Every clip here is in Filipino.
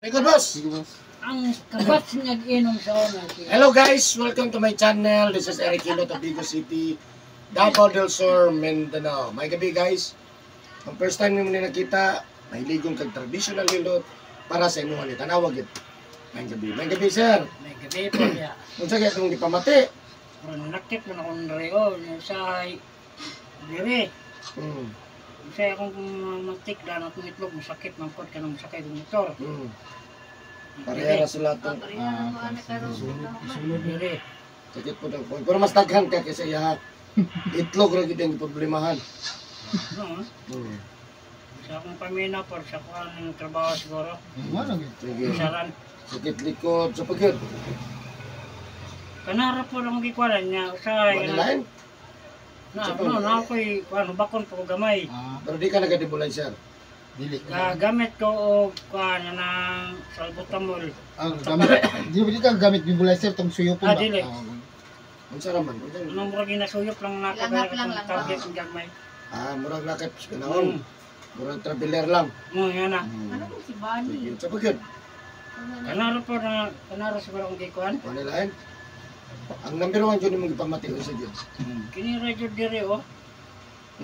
Ikaw, boss. Ang kabats nag-inom sa una. Hello guys, welcome to my channel. This is Eric Hilot of Vigo City, Davao del Sur, Mindanao. May gabi guys. Ang first time nimo ni nakita, mahiligong kag traditional hilot para sa imuha ni tanawag it. May gabi. May gabi sir. May gabi po niya. Unsa kaya itong gipamati? Pero nakit mo na kong reo. Sa diri. Sa akong matik na akong itlog. Masakit man po ka ng sakay ng motor. Parehara sila itong Diri. sakit po ng pero mas daghan ka kasi ya itlog rin yung problemahan. Sa akong pamina po. Sa akong trabaho siguro. Sige. Saran. Sakit likod sa pagkid. Kanara po lang gikwalan niya. Usahay. Manilain? Na ako'y bakon po gamay. Pero di ka nagadibulay sir. Gamit ko o kuha ng salbutamol. Di ba gamit bibulay sir tong suyo po ba? Dili. Unsa raman? Anong murag ginasuyop lang na Langhap lang. tawag yung gamay. Murag lakit pinahon. Murag traveler lang. Yan na. Ano po si Bunny? Sa pagkid. Kanaro po na, kanaro siguro akong gikuhan. Manilain. Ang number 1 dyan mong ipamati unsa gyud. Kiniradyo diri o.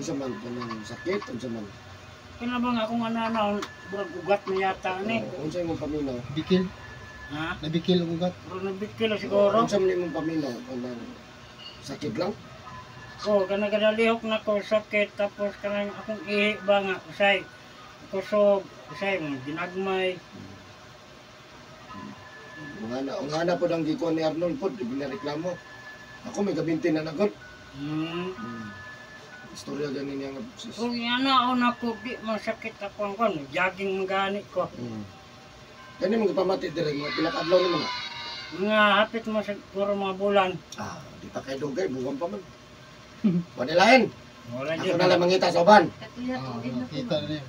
Unsa man kanang sakit, unsa man. Kinabang akong ano, murag ugat na yata ni. Unsa imong paminaw? Bikil, Ha? nabikil ang ugat. Murag nabikilo siguro. Unsa man imong paminaw? Kanang sakit lang? O, kanagadalihok na ko sakit. Tapos kanang akong ihi ba nga. Usay. Kusog. Usay mo. Ginagmay. Ungana po ang gikuan ni Arnold po, binareklamo. Ako may gabinti na nagod. Istorya ganin niya nga sis. Kung yan na ako na ko, di masakit ako ang kon. Jogging magani ko. Kani mong ipamati dire mga pila ka adlaw nimo na. Mga hapit mo siguro mga bulan. Di pa kay dugay, buwan pa man. Manilain. Wala Ako dyan. na lang mangita sa uban. Kita na niya.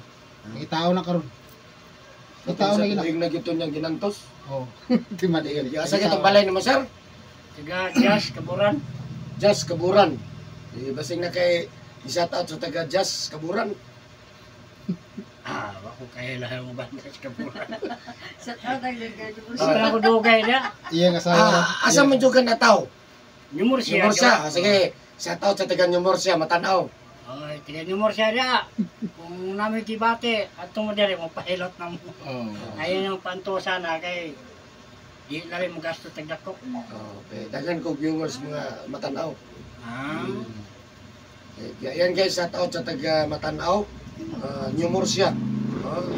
Nakitao na karon. Nakitao na gina. Ing na gito niyang ginantos. Oh. Di madiin. Asa gyud ang balay nimo sir? Taga Jazz, Kaburan. Just Kaburan. Basing na kay i-shout out sa taga Just Kaburan. Ako kaya lang mo ba sa Kaburan. Sa tatay ng Wala ko dugay na. Iya nga sa. Asa man jud ka na taw? Numor siya. Nyumorsia. Sige, shout out sa taga Nyumorsia, Matanaw. Ay, taga numor siya na. Kung namin kibate, at tumadari mo, pahilot na mo. Ayun yung pantusa na kay di na rin magasto tagdako. Okay, daghan ko viewers mga Matanaw. Yan guys, shout out sa taga Matanaw, Nyumorsia.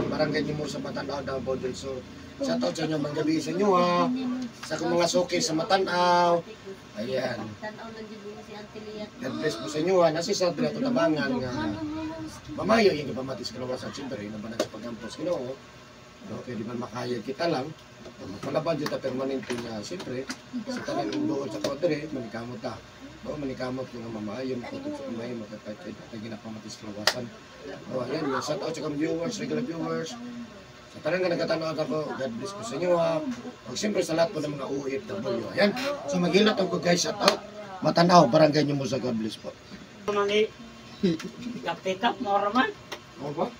Barangay Nyumorsia, Matanaw, Davao del Sur. Shout out sa inyo, manggabi sa inyo ha. Sa akong mga suki sa Matanaw. Ayan. Tanaw ng dibuli si Auntie Liat. God bless po sa inyo ha. Nasi sa ato tabangan nga mamayo yung ipamatis kalawasan. Siyempre, nabanag sa pagampos. Ginoo, pwede man makayag kita lang. Magpalaban dito permanente nga. Siyempre, sa talagang doon sa kodre, manikamot ta. Manikamot yung mamayo, makutog sa kumay, magkakait at ginapamatis kalawasan. Ayan, shout out sa kang viewers, regular viewers. Sa talagang nagkatanaw ako, God bless po sa inyo ha. Pag siyempre sa lahat po ng mga OFW. Ayan, so maghilot ako guys, shout out. Matanaw, barangay nyo mo sa God bless po. Mali, pick up mo raman. Ano ba?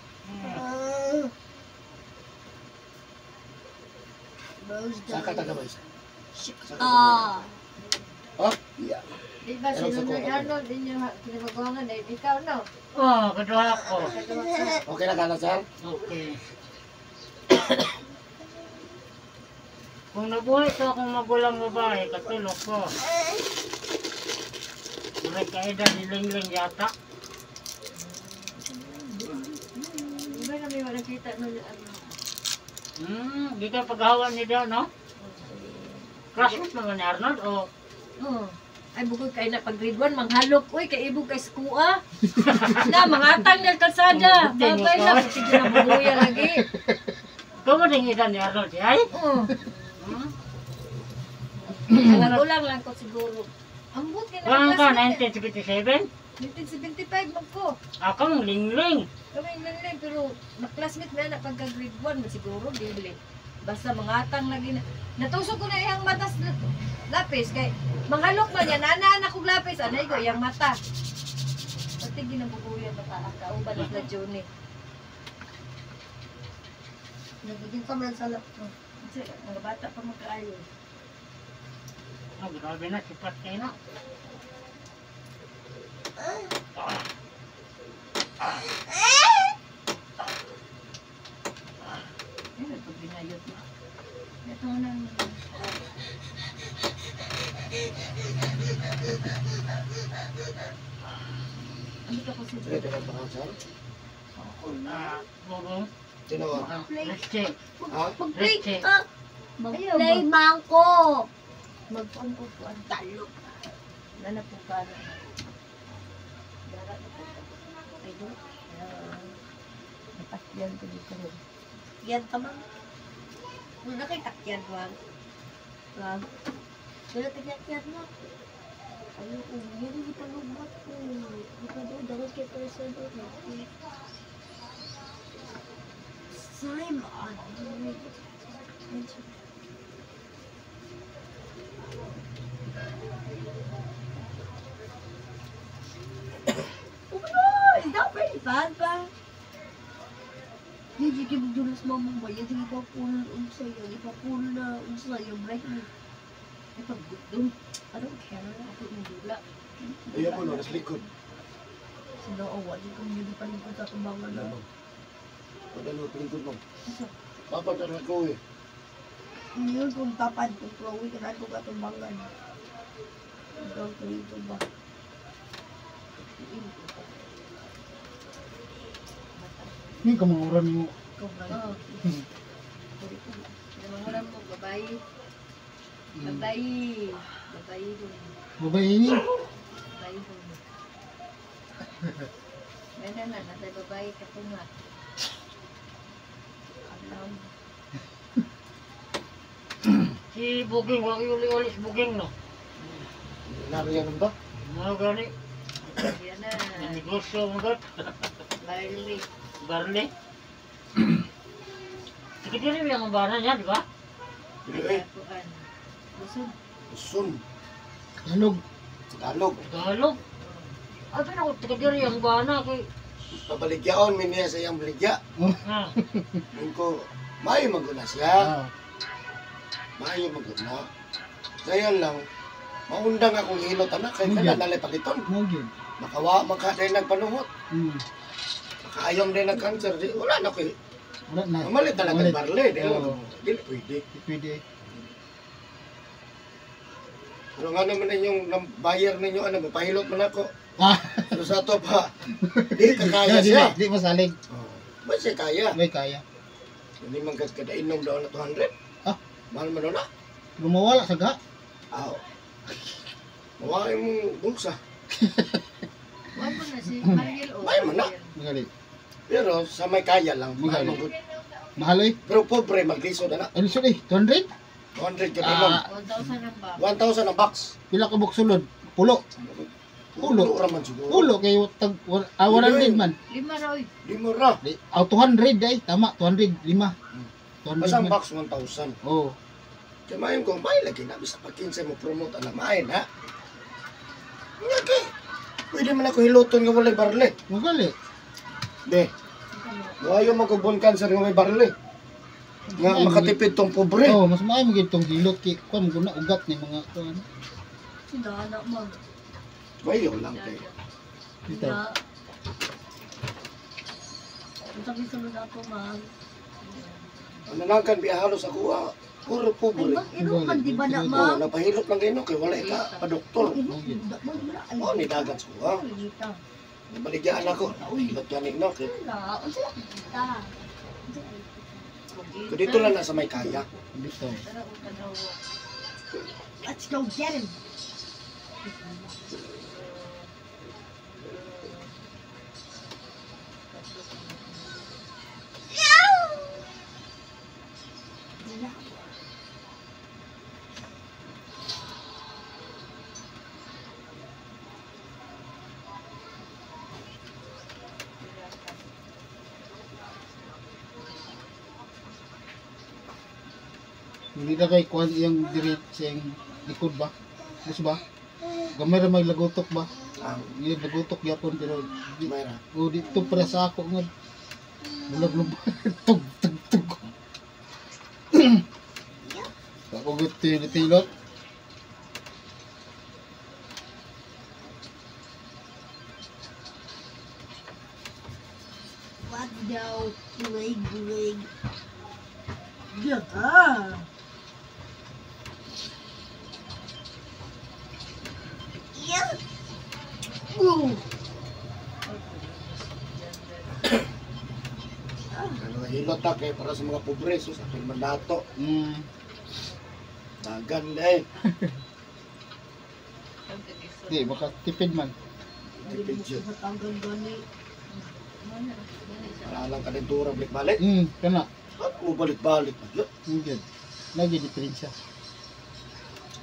Saka taga ba isa? Oh, yeah. Di ba si Nonoy Arnold din yung pinapagawangan eh? Ikaw no? Kadua ako. Okay na gana, sir? Okay. Kung nabuhay ko akong magulang babae, katulog ko. May kaedad ni Ling yata. Di ba na may walang kita no? Di ka paghawan niya no? Classmate naman ni Arnold o? Oo. Ay bukod kay na pag grade 1 manghalok oy kay ibog kay skua. Na mangatang ng kalsada. Babay na kasi na mabuya lagi. Kumating edad ni Arnold ay? Oo. Ulang lang ko siguro. Ambot ka Kung ka, na. 1977? 1975 mag ko. Akong Ling-Ling. Kami lang pero na-classmate na pagka grade 1 mo siguro dili. Basta mangatang lagi na. Natusok ko na iyang mata sa lapis kay manghalok man yan. Ana kong lapis. Anay ko iyang mata. Pati ginabubuyan na kauban na Johnny. Nagiging ka man sa laptop. Kasi mga bata pa magkaayo. Grabe na, sipat kayo na. Ayun, pag binayot na. Ito na. Ano ka kasi? Sige, tingnan pa ka, sir. Tinawa. Let's check. Ha? Mag-play Leche. ka! Mag-play, mangko! Mag-on po ang talo. Wala na po ka na. Dara na po ka. Ay, do. Napasyan ko dito rin. Yan ka, ma'am. Kung nakitakyan, wag. Wag. Wala kanyakyan na. Ayaw ko, yan yung ipanubat ko. Ito doon, dapat kay person doon. Simon! Oh, dapat ipan pa. Hindi ka magdulas mo mong bayan, hindi pa puno unsa yan, ipapuno na unsa yung break mo. Ipagdum. I don't care, ako yung dula. Ayaw mo, no, nas likod. Sino awan, kung hindi pa rin sa tumbangan na. Padalo, pilingkod mo. Papat na ko eh. Ngayon kung tapad, kung tuwawi ka na kung katumbangan. Ikaw ko ito ba? Ini kemanguran mo. Ikaw ba? Namangunan mo, babae. Babae. Babae doon. Babae ini. Babae doon. Meron na, nasa babae ka po nga. Alam. Si Buging, wala uli-uli si Buging, no? Nariyan ba? Mga gani, Yan na. negosyo mo gat. Barley. Barley. Sige din yung bana niya, di ba? Dili eh. Kuan. Busog. Sun. Tagalog. Tagalog. Tagalog. Ay, pero ako, sige din yung bana kay... Pabaligyaon, miniya sa iyang baligya. Ha, Yung ko, mayo maguna siya. Ah. Mayo maguna. Ngayon lang, maundang akong hilot anak, kaya Hindi. kailan nalay pagiton. Mo gyud. Makawa, makaday nagpanuhot. Makaayom din ng cancer. Di, wala na ko eh. Wala na. Mamalit talaga Malit. ng barley. Di, Oo. Dili pwede. Pwede. Pero nga naman na yung buyer ninyo, ano, mapahilot man ako. Ah. Pero sa to pa, di kakaya siya. Di masalig. Oh, ba siya kaya? May kaya. Hindi man kada inom daw na 200. Ah. Mahal man na. Lumawala sa ga. Aw. Mawai mong bulsa. Kuan mo na si Mariel o. May man na. Magalit. Pero sa may kaya lang. Mahal Magaling. man gud. Mahal eh. Pero pobre, maglisod na. Ano siya eh? 200? 200 ka inom. 1,000 ang ba? 1,000 ang box. Pila ka buksulod? Pulo. Pulo. Raman siguro. Pulo kayo tag 100 man. 5 raw. Di mo ra. 200 ay tama 200 5. 200 Basta ang man. box 1,000. Oh. Kaya mayon ko, may lagi na. Bisa pa 15 mo promote na main ha. Nga kay. Pwede man ako hiluton nga walay barley. Magalit. Be. Ayaw magubon cancer nga may barley. Nga makatipid tong pobre. Oh, mas maayo mo gitong hilot kay kuan guna ugat ni mga kuan. Sinana mo. Mayo lang kay. Dito. Ang sabi sunod ako, ma'am. Ano lang kan biya halos ako puro Ay, pobre. mag-inom man, di ba na, Oh, ma'am? napahilot lang kayo kay wala ka pa doktor. Inom, Oh, ni dagat ko ha. Baligyan ako. Hilot yan no kay. Ko dito lang na sa may kaya. Dito. Let's go get him. Hindi na kay kuan iyang diri sa iyang likod ba? Mas ba? Gamay ra may lagutok ba? Ah, Ni lagutok yapon pero di may ra. o dito para sa ako nga. Bulag-lub. Tug tug tug. Kakugot tilot-tilot. What daw? Bulig. Yaga. Yeah. Ooh. Ano hilot ta kay para sa mga pobre sus aking mandato. Dagan eh. Di, baka tipid man. Tipid yun. Matanggal gani. Para lang kadentura balik-balik. Kana. At mo balik-balik. Yun. Hindi. Lagi diferensya.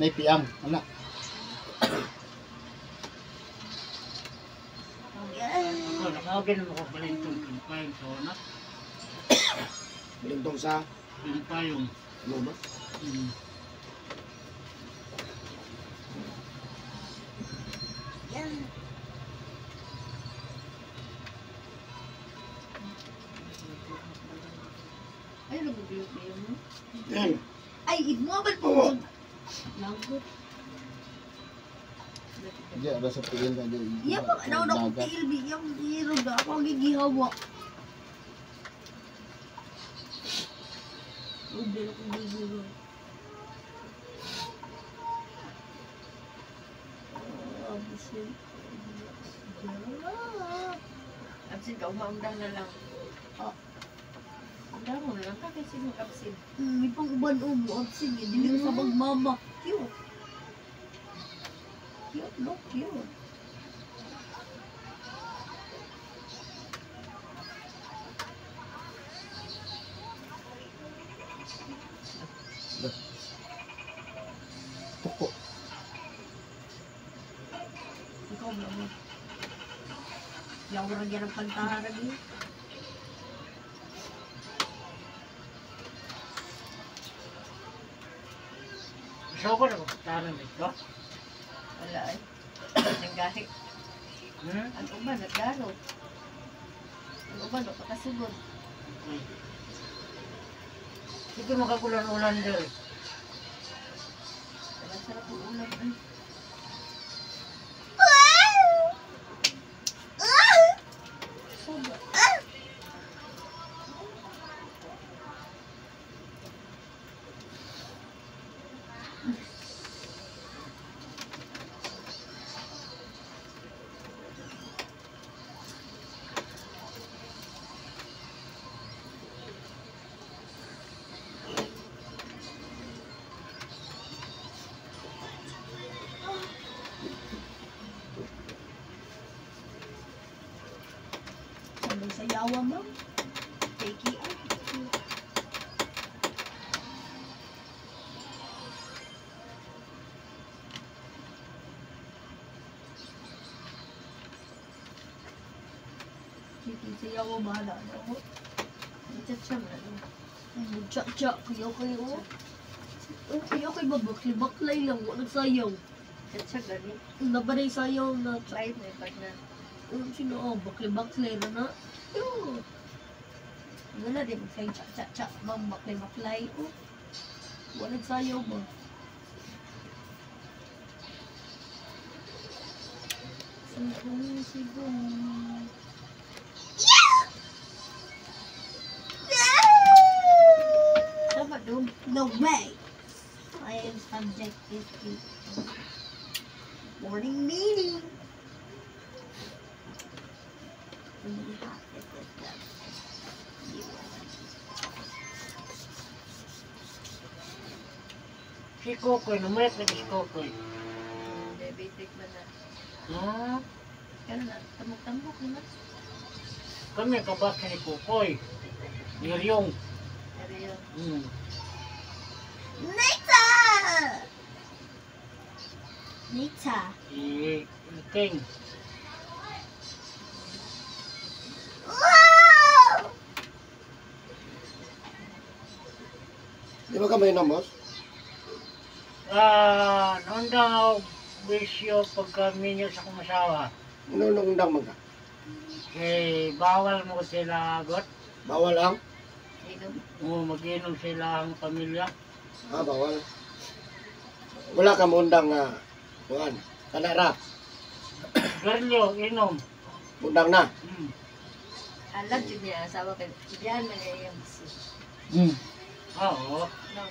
May piang, anak. Ako, nakawagin naman ko balintong pimpayong sa anak. Balintong sa Pimpayong. ano ba? Ay, nagbibiyo mo? Yan. Ay, igmobile po. Oo. Lagot. Hindi, ada sa tingin ka dyan. Iya pa daw na ko tilbi yung hero da ako gigihawa. Udah ako gigihawa. Abusin. Absin ka, umaundang na lang. Undang mo na lang ka kasi mag-absin. May pang uban ubo absin dili sa magmama. Cute. Cute, no? Cute. Tuko. Ikaw ba mo? Yaw ra gyud ang kantahan lagi. Gusto ko na magkataran dito. Wala ay. Nanggahi. Ang uban, nagdaro. Ang uban, napakasugod. Sige makakulan-ulan dito. Ang sarap ng ulam. Ay. Sabay sa yawa mo. Take it out. Sige, sa yawa bahala na ako. Chat-chat mo na. Tsa-tsa, kayo. Kayo babaklay lang, walang sayaw. Chat-chat gani. Nabanay sayaw na Live na pag na. sino baklay na na. Yo. Wala din magsay tsa-tsa, bang baklay. Oh. Walang sayaw ba? Sigong. Tama doon. No way! I am subjected to morning meeting. Really hot at this time. Si Kokoy, numayat lagi si Kokoy. Diabetic man na. Hmm? na. Tamok-tamok naman. Kami kabasa ni Kokoy. Niryong. Pero yun. Nita! Nita. Si King. Wow! Di ba kamay na, Mos? Noon daw, bisyo pagka minyo sa kumasawa. Nung undang man ka? Bawal mo sila agot. Bawal ang? Sino? Mag-inom sila ang pamilya. Bawal. Wala ka mundang nga kuan. Kanara, Garlyo, inom. mundang na. Alam yun niya, asawa kay Diyan man niya yung bisi. Oo. No.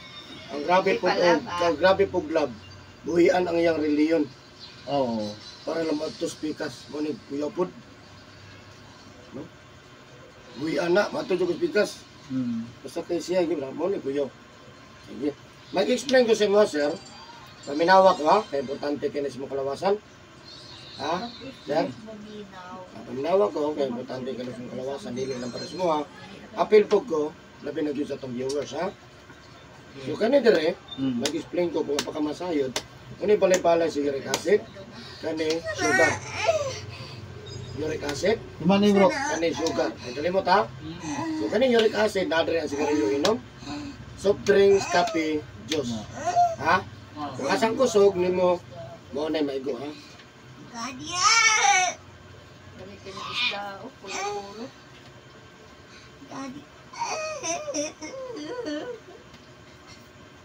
Ang grabe po, ang grabe po love. Buhian ang iyang reliyon Oo. para lang matos pikas mo ni kuya pod. No? Buhian na mato jud pikas. Basta kay siya gyud mo ni kuya. Sige. Mag-explain ko sa mo sir. Paminawa ko ha, kaya importante kini sa mga kalawasan. Ha? Sir? Paminawa ko, kaya importante kini sa mga kalawasan, dili lang para sa mo ha. Appeal po ko, labi na gyud sa itong viewers ha. So kani dire, mag-explain ko kung apakamasayod. Kani balay-balay si uric acid, kani sugar. Uric acid, Gimana bro? kani sugar. Ay kalimot ha. So kani uric acid, na dire ang sigarilyo inom. Soft drinks, kape, juice. Ha? Kung asang kusog nimo mo na maigo ha. Kami kinakisda, pulo-pulo.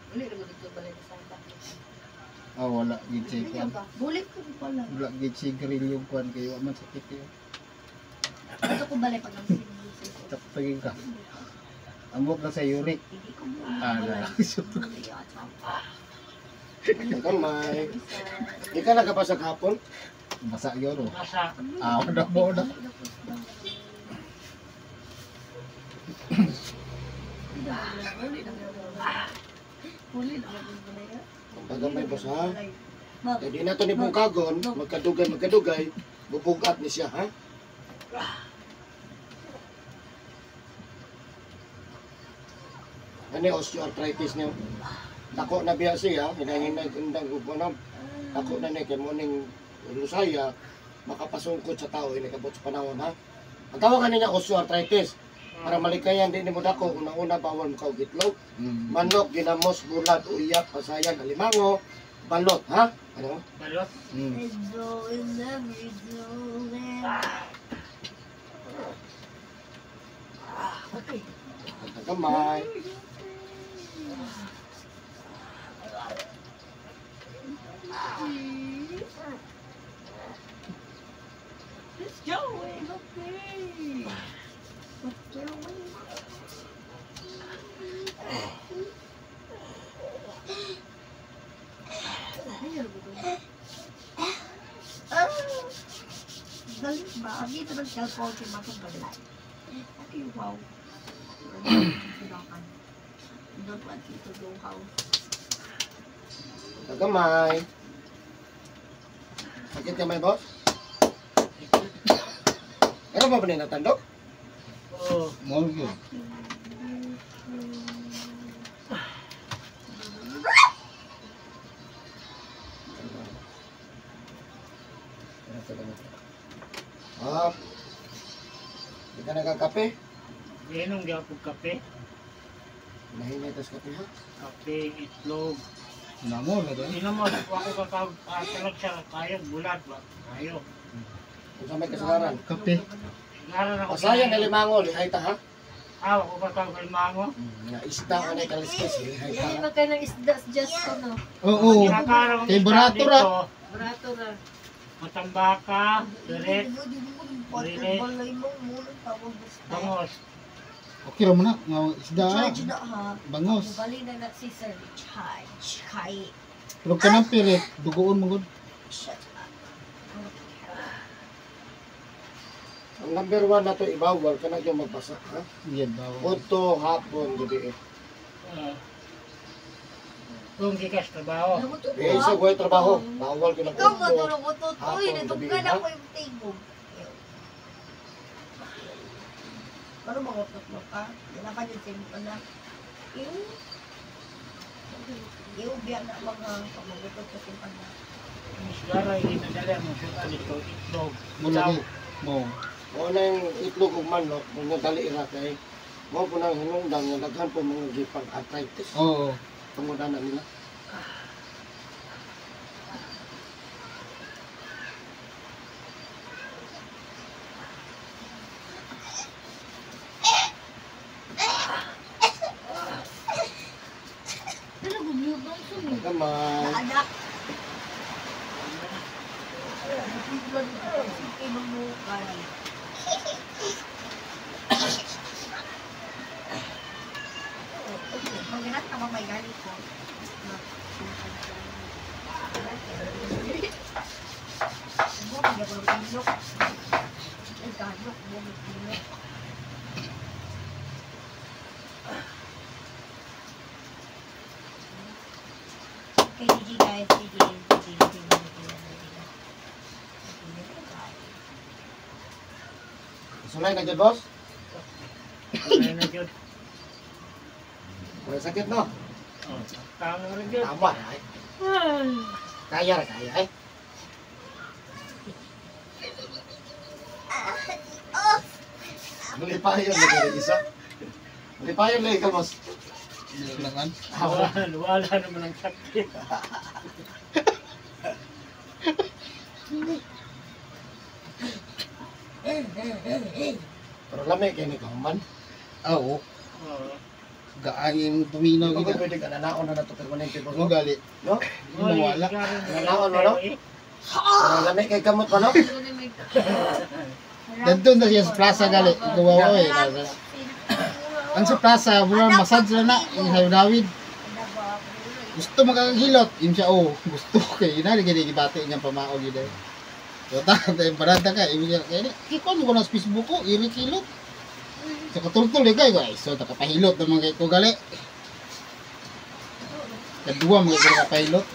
Uli naman dito balay na Santa. Wala gid siya kuan. Bulik ko pala. Wala gid siya grill kuan kay wa man sakit yun. Ito ko balay pag ang Tapagin ka. Ambot na sa uric. Hindi ko Ala. Kamay. Di ka nakapasag hapon? Basa yun oh. Nasa. Wala mo na. Huli naman yung balay. Pagamay boss ha. Eh di na to ni Bungkagon, magkadugay, bubugat ni siya ha. Ano osteoarthritis niyo? Tako na biya siya, hinahinay kundang upunam. Tako na ni kay morning lusaya, makapasungkot sa tao, inikabot sa panahon ha. Ang tawag niya osteoarthritis. Para malikayan din ni mo dako, unang-una bawal mo kaugitlog. Manok, ginamos, bulat, uyak, pasayan, alimango, balot ha. Ano? Balot. Okay. Kamay. Let's go. Okay. Galit ba? Dito nag-cellphone si Matong Galay. Okay, wow. Silakan. Doon po at dito duhaw. Kamay. Sakit kamay boss? Ano ba ba natandok? Oo. Mo yun. Di ka nagkakape? Inom di ako kape. Nahinay tas kape ha? Kape, itlog. Nango na doon. Inom mo, ako kakatalag sa kayo, bulat ba? Kayo. Kung sa may kasagaran. Kape. Ngaran ako. Pasayan na limango, lihay ta ha? Ako kakatagal mango. Nga isda ka na ikaliskis, lihay ta Hindi ha? ba kayo ng isda just ko no? Oo. Kay barato ra. Barato ra. Matambaka, diret, Balay mo muna tawag gusto. bangos. Okay ra mo na. Nga isda. Charge na ha. Bangos. Bali na na si Sir. Charge. Kay. Pero kanang pirit, dugoon mo gud. Shut up. Ang number 1 na to ibawal ka na yung magbasa ha? Yan bawal. Uto, hapon, gabi eh. Kung gikas trabaho. Eh, isa buhay trabaho. Bawal ko na Ikaw uto. matulog mo to. Uy, Hapon, natugkan gabi, ako yung tingog. Ano mangutot mo ka? Wala ka yung tingog ka na. Biya na mga pamagutot sa tingog na. Sigara, inadala mo siya dito, itlog. Mo lagi. Mo. O na yung itlog ug manok, kung nadali ra kay mo po nang hinungdan nga daghan po mga gipang arthritis. Oo. Tungod na nila. Yung bang sumi. Kamay. Anak. Sige, magbukan. Mag-inat ka ba may galit ko? Mo, magbabilok. Ay, galok. Mo, magbilok. Okay, GG guys. GG. Sulay na dyan, boss. Ano na yun? May sakit, no? Oh, tama rin yun. Tama na, eh. Kaya, eh. Malipayan na ka isa. Malipayan na ka, boss. Nilangan. Wala naman ang sakit. Pero lamig kayo ni Kaman. Oo. Oo. Gaangin tuminaw Kung gina. pwede ka nanaon na ito permanente, boss. Ang gali. No? Nawala. Nanaon mo, no? Pero lamig kay kamot pa, no? Dantun na siya sa plaza gali. Gawawa eh. Ang sa plaza, mura massage na na. Yung sayo Dawid. Gusto magkakahilot. Yun siya, oh. Gusto kay ina. Gini gibati niyang pamao gina. So, yung parada ka. Ibig niya, kaya kikon mo ko na sa Facebook ko. Iri kilot. So, katultul eh kayo guys. So, nakapahilot naman kayo ko gali. Kadua mga kayo nakapahilot.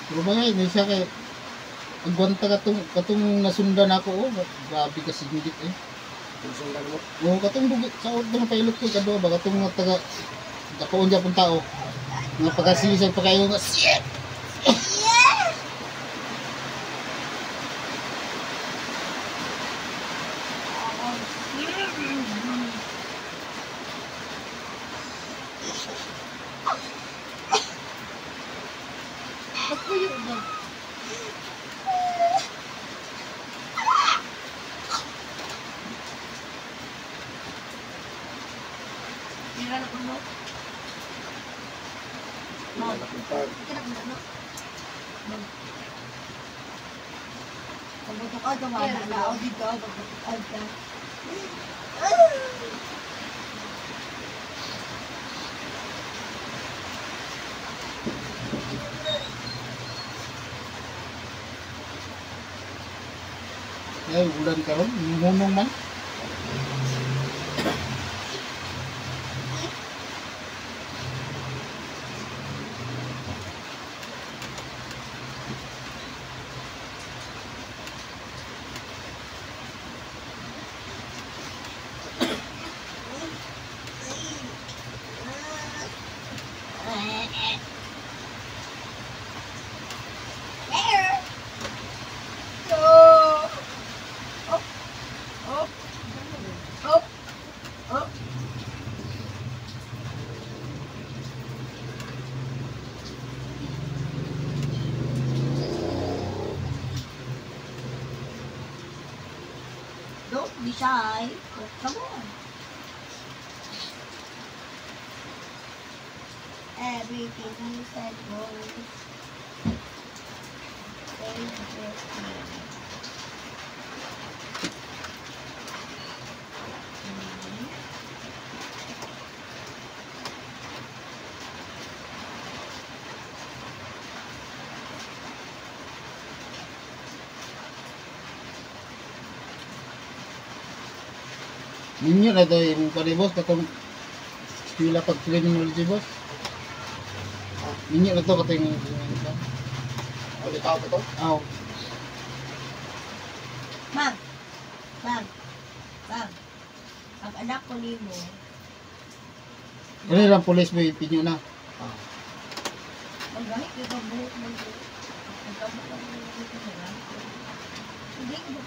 Pero mga hindi siya kay agwanta katong nasundan ako oh, grabe kasi hindi eh. Kung sundan mo. Oo, katong dugi sa mga pailot ko kadua ba katong mga taga kapoon dyan pong tao. Mga pagkasisag pa kayo nga shit. Ako yung ba? Tira na ko no? Mom, tira ko na no? Mom. Pagbutok ka, gawin na ako dito, pagbutok ka. Ay, ulan karon, munong man. Don't be shy. Oh, come on. Everything you said goes. Ninyo na ito yung kani boss, katong eskwela pag criminology boss. Ninyo na ito katong Ulit ako ito. aw. Ma'am. Ma'am. Ma'am. Ang anak ko ni mo, Ano lang pulis mo ipinyo na. magahit ka ba buhok mo ko? Ang kamot ang buhok mo na. Hindi ko ba?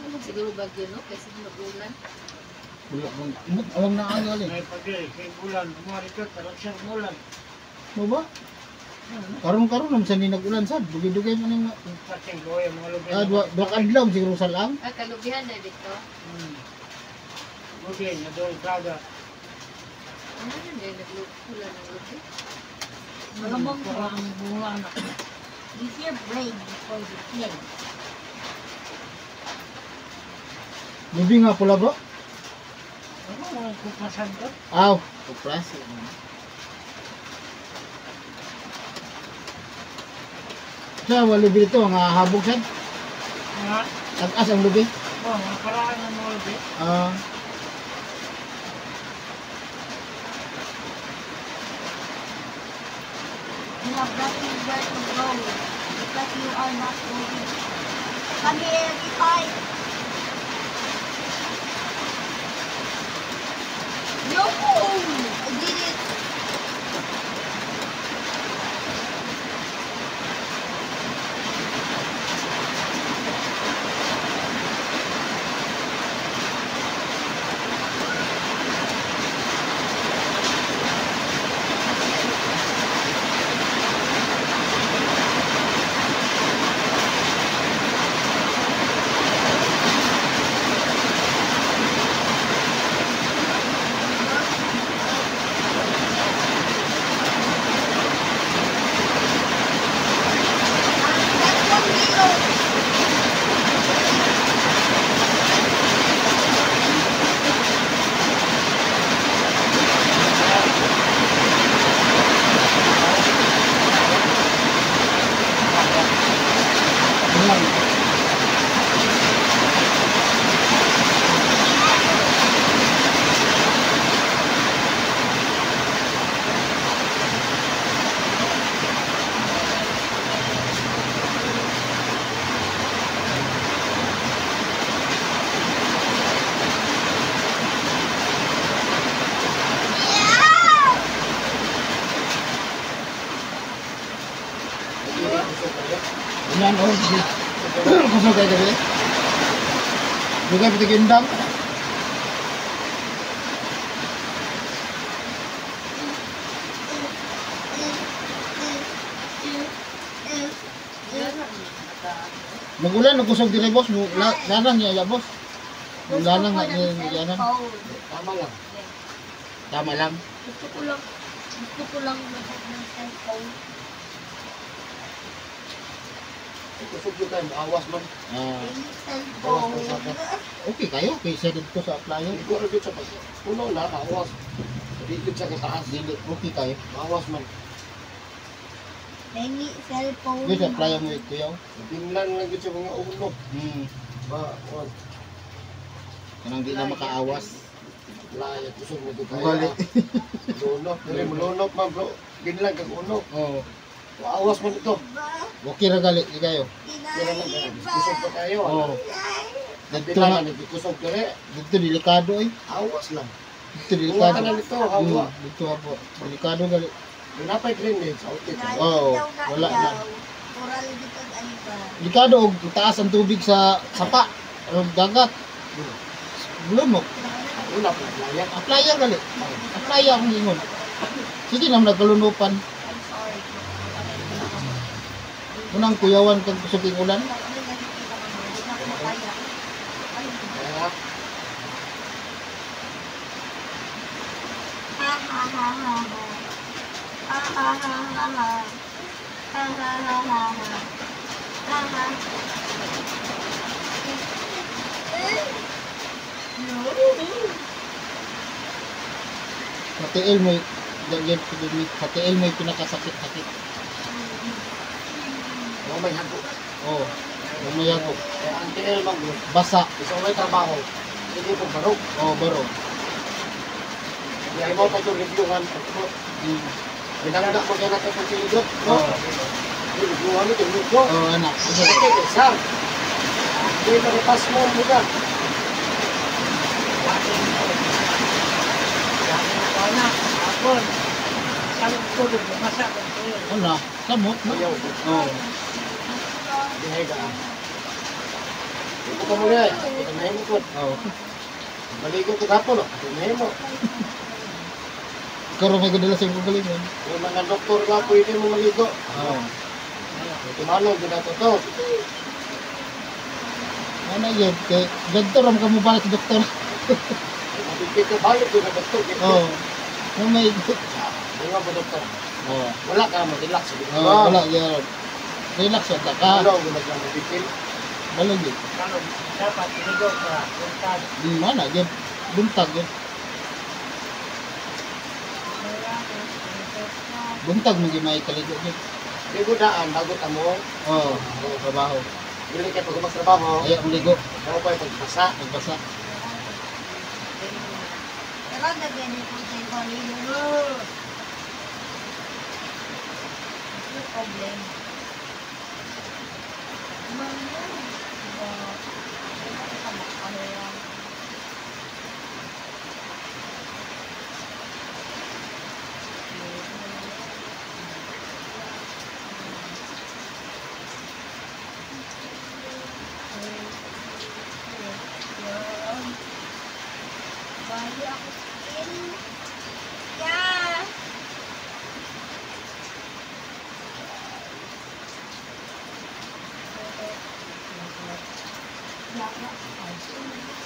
Ano siguro bagyo no kasi magulan. Wala bang imot alam na ang gali. May pagay, kay bulan, bumarito, tarap siyang bulan. Mo ba? Karon naman sa nag-ulan sad, dugay-dugay man yung Pating loy, mga lugar. dua kadlaw siguro sa lang. Kalubihan na dito. Okay, na doon, Praga. Ano na din naglukulan ng lubi? Malamang ko ang bunga na. This year braid before the play. Lubi nga pula bro. Ano, mga kupasan ko? Aw, kupras. Sa wala lubi dito nga habog sad. Mga, Tagas ang lubi. mga karaan ng mga lubi. Ah, You have nothing where to go because you are not going. Come here, be quiet. No! I did it. Yan oh. Kusog kayo gabi. Dugay pati gindang. Magulan nagkusog dire boss, lanang niya ya boss. Lanang na niya yan. Tama lang. Tama lang. Gusto ko lang ng cellphone. Kusog yung tayo, awas man. Ah, Awas man sa akin. okay kayo, kay sa dito sa applyan. Hindi ko rin sa pag puno na, awas. Dikit sa kataas. Dili okay kayo. Awas man. Pengi cellphone. Kaya sa applyan mo ito yaw. Pinlan lang sa mga ulo. Ba, wag. Kanang di na makaawas. Laya, kusog mo ito Ugali. Lunok, dili mo lunok man bro. Pinlan kag unok. Oh, Awas man ito. okay ra gali di kayo. Kaya lang kaya, kusog pa tayo. Oh. Dito Pinlan na, na, kusog dili. dito delikado eh. Awas lang. Dito Buwa delikado. ka na nito, hawa. Dito po. Delikado gali. Napay drainage, outage. Oh, wala na. Oral dito ano ba? Delikado og taas ang tubig sa sapa. O dagat. Lumok. Wala po, laya. Applyan gali. Applyan ang ingon. Sige na nagkalunupan. I'm sorry. Unang kuyawan kang kusuging ulan. Kaya, Ha ha ha ha ha. Ha ha ha ha ha. Ha ha ha ha ha. Ha ha. Patiil mo patiil mo yung pinakasakit-sakit. may hago. Oh, umayago. Kaya ang TL man bro, Basa. isang may trabaho, hindi po barok. Oh, baro. Kaya mo pa ito reviewhan. Binangga mo kaya natin sa silidot. Oh, Reviewhan mo, tingin ko. oh anak. Ito, isa. Hindi ka napas mo mo ka. Wala, hapon. Kalong tulog, bumasa ang tulog. Ano? Samot no? Ayaw. Oh. Dihay ka. Ito ka muna eh. Ito na mo ko. Oh. Maligo ko gapo no. Ito na mo. Ikaw rin may gadala sa iyong kagalingan. Yung mga doktor nga pwede mo maligo. Oo. Ito malong ginato to. Ano yun? Kay doktor, ang kamu balik sa doktor. Mabigit ka balik doon na doktor. Oo. Oh. May... Mga ba doktor? Oo. Wala ka mag-relax. Oh, wala yun. Relax yun. Taka. Wala ko nagmamabigil. Wala yun. Ano, dapat inigo ka, buntag. Mana yun? Buntag yun. Buntag mo yung may kaligo yun. Ligo daan, bago tamo. Oo. Trabaho. Bili kayo pag magtrabaho. Ayaw maligo. Ako pa yung pagbasa. Nagbasa. Pero nagani ko sa ibalino mo. No problem. Bayo ako skin. Yeah. Yeah.